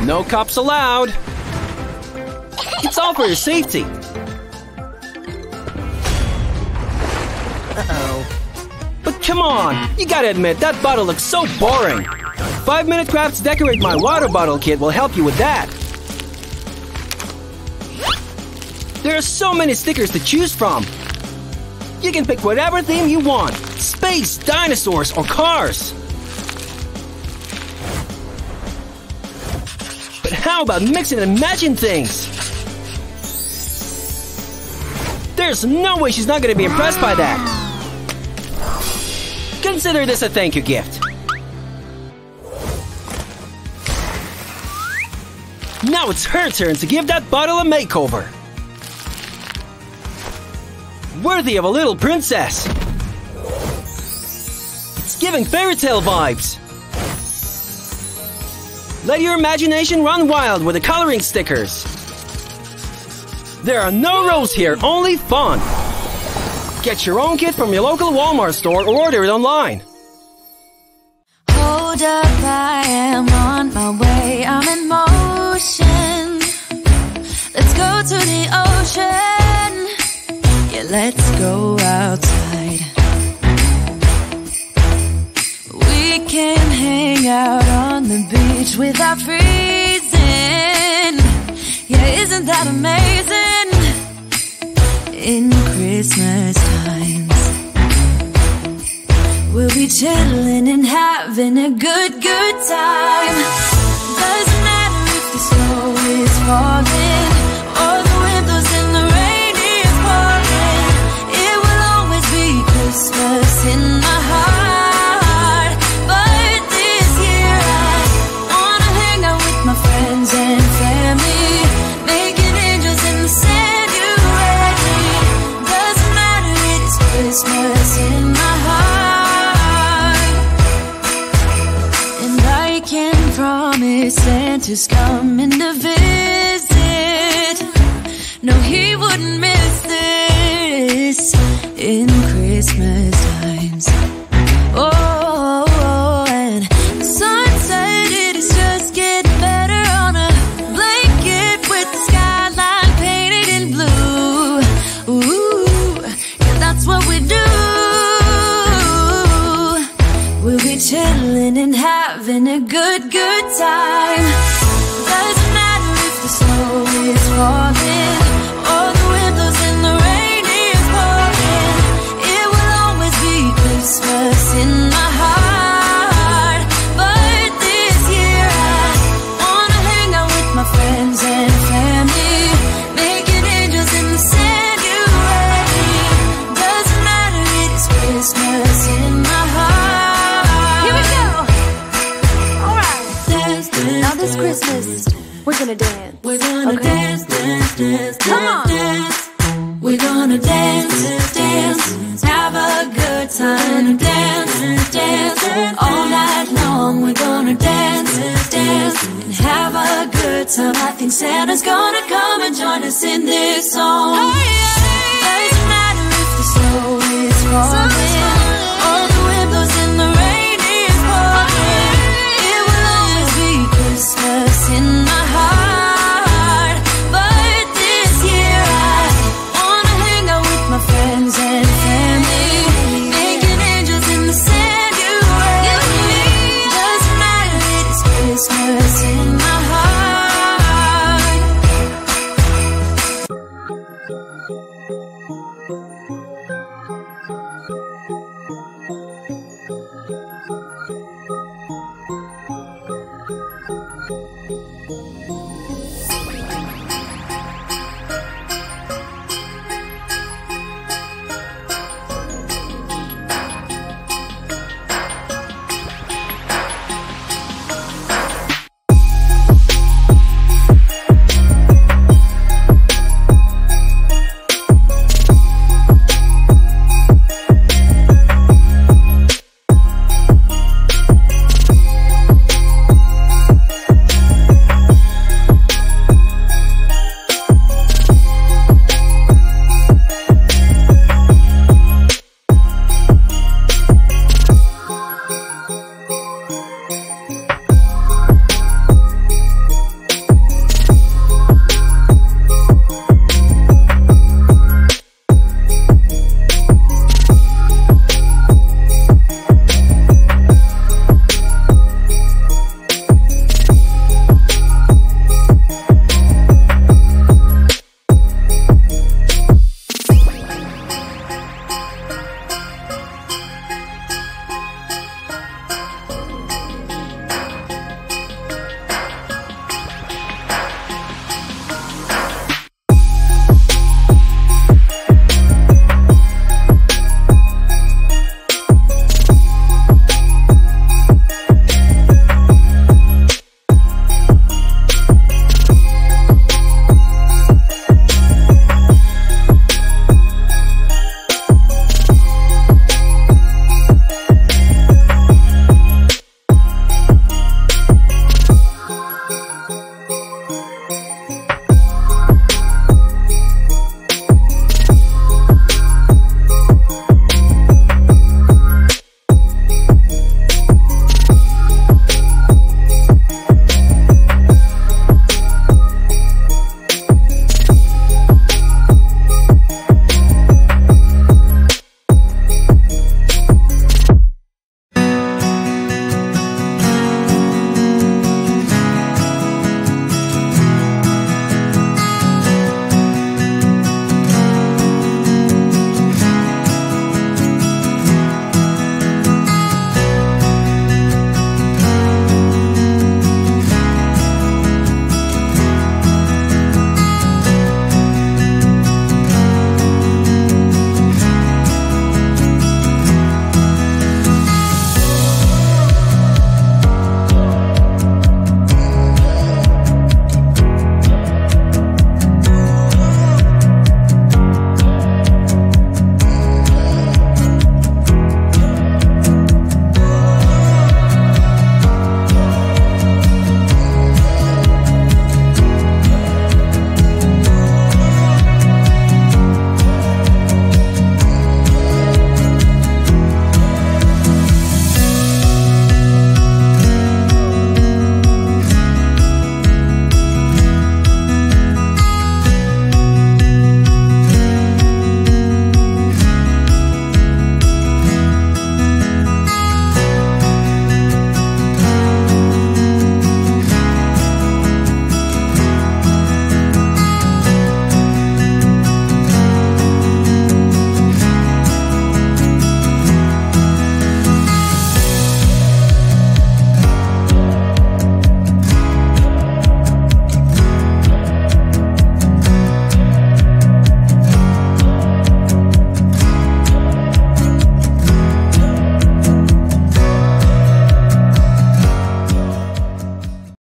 No cops allowed. It's all for your safety. But come on, you gotta admit, that bottle looks so boring. 5-minute crafts decorate my water bottle kit will help you with that. There are so many stickers to choose from. You can pick whatever theme you want. Space, dinosaurs, or cars. But how about mixing and matching things? There's no way she's not gonna be impressed by that. Consider this a thank you gift. Now it's her turn to give that bottle a makeover. Worthy of a little princess. It's giving fairy tale vibes. Let your imagination run wild with the coloring stickers. There are no rules here, only fun. Get your own kit from your local Walmart store or order it online. Hold up, I am on my way, I'm in motion. Let's go to the ocean. Yeah, let's go outside. We can hang out on the beach without freezing. Yeah, isn't that amazing? In Christmas times, we'll be chilling and having a good time. Doesn't matter if the snow is falling or the wind blows and the rain is pouring. It will always be Christmas in my heart. But this year I wanna hang out with my friends and family, making angels in the sand. You ready? Doesn't matter, it's Christmas in my heart. And I can promise Santa's coming to visit. No, he wouldn't miss this in Christmas times. Oh, and the sunset, it is just getting better on a blanket with the skyline painted in blue. Ooh, yeah, that's what we do. We'll be chilling and having a good time. Doesn't matter if the snow is falling or the wind blows and the rain is pouring. It will always be Christmas in my heart. But this year I wanna hang out with my friends and family, making angels in the sand. You ready? Doesn't matter, it's Christmas in my heart. Here we go. All right. Dance, dance, now this Christmas, we're gonna dance. We're gonna dance, dance, dance, come on. Dance. We're gonna dance, dance, have a good time. Dance, dance, all night long. We're gonna dance, dance, and have a good time. I think Santa's gonna come and join us in this song. Doesn't matter if the snow is falling or the wind blows and the rain is pouring. It will always be Christmas in my heart. But this year I wanna hang out with my friends and family, making angels in the sand. You ready? Doesn't matter, it's Christmas in my heart.